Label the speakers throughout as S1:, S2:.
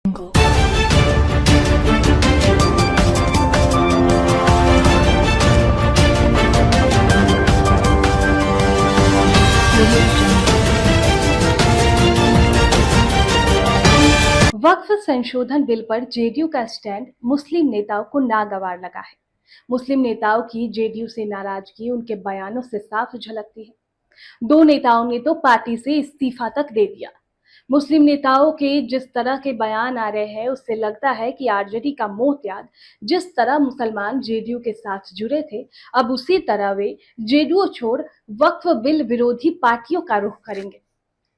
S1: jungle. वक्फ संशोधन bill पर JDU का स्टैंड मुस्लिम नेताओं को नागवार लगा है। मुस्लिम नेताओं की जेडीयू से नाराजगी उनके बयानों से साफ झलकती है। दो नेताओं ने तो पार्टी से इस्तीफा तक दे दिया। मुस्लिम नेताओं के जिस तरह के बयान आ रहे हैं उससे लगता है कि आरजेडी का मोहत्याग जिस तरह मुसलमान जेडीयू के साथ जुड़े थे, अब उसी तरह वे जेडीयू छोड़ वक्फ बिल विरोधी पार्टियों का रुख करेंगे।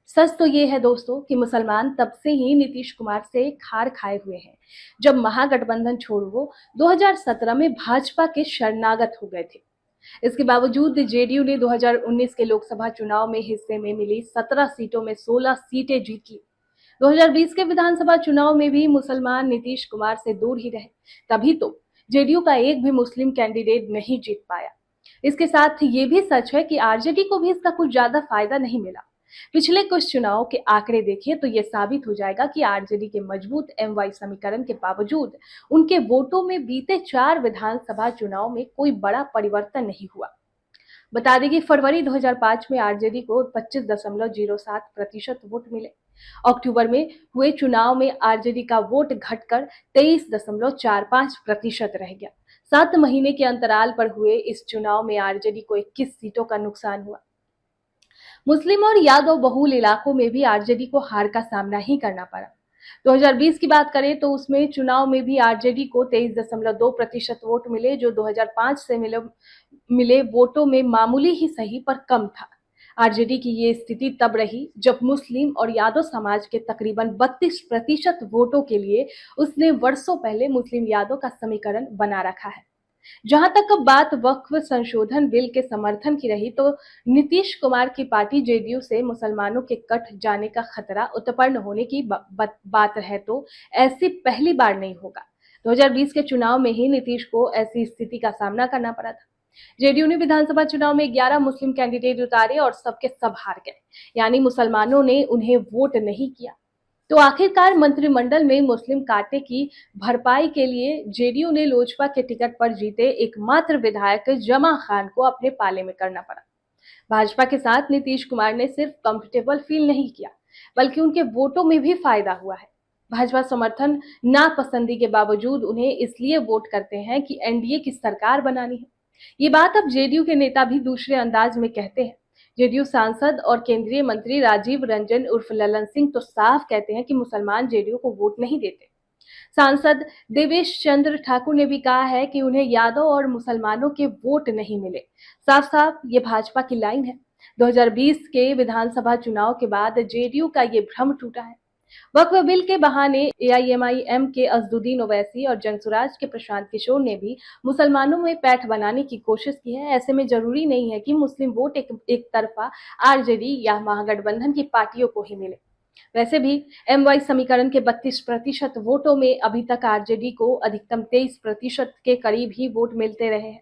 S1: सच तो ये है दोस्तों कि मुसलमान तब से ही नीतीश कुमार से खार खाए हुए हैं, जब महागठबंधन छोड़ वो 2017 में भाजपा के शरणागत हो गए थे। इसके बावजूद जेडीयू ने 2019 के लोकसभा चुनाव में हिस्से में मिली 17 सीटों में 16 सीटें जीत ली। 2020 के विधानसभा चुनाव में भी मुसलमान नीतीश कुमार से दूर ही रहे, तभी तो जेडीयू का एक भी मुस्लिम कैंडिडेट नहीं जीत पाया। इसके साथ ये भी सच है कि आरजेडी को भी इसका कुछ ज्यादा फायदा नहीं मिला। पिछले कुछ चुनाव के आंकड़े देखें तो यह साबित हो जाएगा कि आरजेडी के मजबूत एमवाई समीकरण के बावजूद उनके वोटों में बीते 4 विधानसभा चुनाव में कोई बड़ा परिवर्तन नहीं हुआ। बता दें कि फरवरी 2005 में आरजेडी को 25.07% वोट मिले। अक्टूबर में हुए चुनाव में आरजेडी का वोट घटकर 23.45% रह गया। 7 महीने के अंतराल पर हुए इस चुनाव में आरजेडी को 21 सीटों का नुकसान हुआ। मुस्लिम और यादव बहुल इलाकों में भी आरजेडी को हार का सामना ही करना पड़ा। 2020 की बात करें तो उसमें चुनाव में भी आरजेडी को 23.2% वोट मिले, जो 2005 से मिले वोटों में मामूली ही सही पर कम था। आरजेडी की ये स्थिति तब रही जब मुस्लिम और यादव समाज के तकरीबन 32% वोटों के लिए उसने वर्षों पहले मुस्लिम यादव का समीकरण बना रखा है। जहां तक अब बात वक्फ संशोधन बिल के समर्थन की रही तो नीतीश कुमार की पार्टी जेडीयू से मुसलमानों के कट जाने का खतरा उत्पन्न होने की बात है तो ऐसी पहली बार नहीं होगा। 2020 के चुनाव में ही नीतीश को ऐसी स्थिति का सामना करना पड़ा था। जेडीयू ने विधानसभा चुनाव में 11 मुस्लिम कैंडिडेट उतारे और सबके सब हार गए, यानी मुसलमानों ने उन्हें वोट नहीं किया। तो आखिरकार मंत्रिमंडल में मुस्लिम कांटे की भरपाई के लिए जेडीयू ने लोजपा के टिकट पर जीते एकमात्र विधायक जमा खान को अपने पाले में करना पड़ा। भाजपा के साथ नीतीश कुमार ने सिर्फ कंफर्टेबल फील नहीं किया, बल्कि उनके वोटों में भी फायदा हुआ है। भाजपा समर्थन नापसंदी के बावजूद उन्हें इसलिए वोट करते हैं कि एनडीए की सरकार बनानी है। ये बात अब जेडीयू के नेता भी दूसरे अंदाज में कहते हैं। जेडीयू सांसद और केंद्रीय मंत्री राजीव रंजन उर्फ ललन सिंह तो साफ कहते हैं कि मुसलमान जेडीयू को वोट नहीं देते। सांसद देवेश चंद्र ठाकुर ने भी कहा है कि उन्हें यादव और मुसलमानों के वोट नहीं मिले। साफ साफ ये भाजपा की लाइन है। 2020 के विधानसभा चुनाव के बाद जेडीयू का ये भ्रम टूटा है। वक्फ बिल के बहाने एआईएमआईएम के अजदुद्दीन ओवैसी और जनसुराज के प्रशांत किशोर ने भी मुसलमानों में पैठ बनाने की कोशिश की है। ऐसे में जरूरी नहीं है कि मुस्लिम वोट एक तरफा आरजेडी या महागठबंधन की पार्टियों को ही मिले। वैसे भी एमवाई समीकरण के 32% वोटों में अभी तक आरजेडी को अधिकतम 23% के करीब ही वोट मिलते रहे हैं,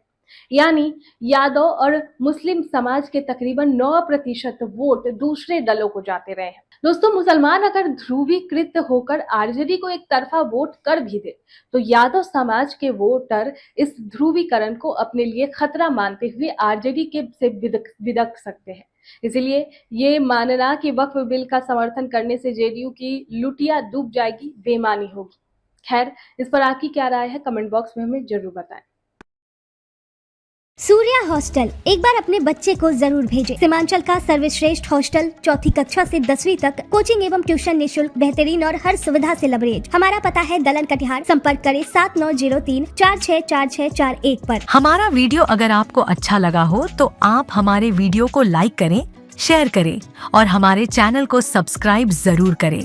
S1: यानी यादव और मुस्लिम समाज के तकरीबन 9% वोट दूसरे दलों को जाते रहे हैं। दोस्तों, मुसलमान अगर ध्रुवीकृत होकर आरजेडी को एक तरफा वोट कर भी दे तो यादव समाज के वोटर इस ध्रुवीकरण को अपने लिए खतरा मानते हुए आरजेडी के से बिदक सकते हैं। इसलिए ये मानना कि वक्फ बिल का समर्थन करने से जेडीयू की लुटिया डूब जाएगी बेईमानी होगी। खैर, इस पर आपकी क्या राय है, कमेंट बॉक्स में हमें जरूर बताएं।
S2: सूर्या हॉस्टल एक बार अपने बच्चे को जरूर भेजें। सीमांचल का सर्वश्रेष्ठ हॉस्टल 4ठी कक्षा से 10वीं तक कोचिंग एवं ट्यूशन निःशुल्क, बेहतरीन और हर सुविधा से लबरेज। हमारा पता है दलन कटिहार। संपर्क करें 7903 464641 पर।
S3: हमारा वीडियो अगर आपको अच्छा लगा हो तो आप हमारे वीडियो को लाइक करें, शेयर करें और हमारे चैनल को सब्सक्राइब जरूर करें।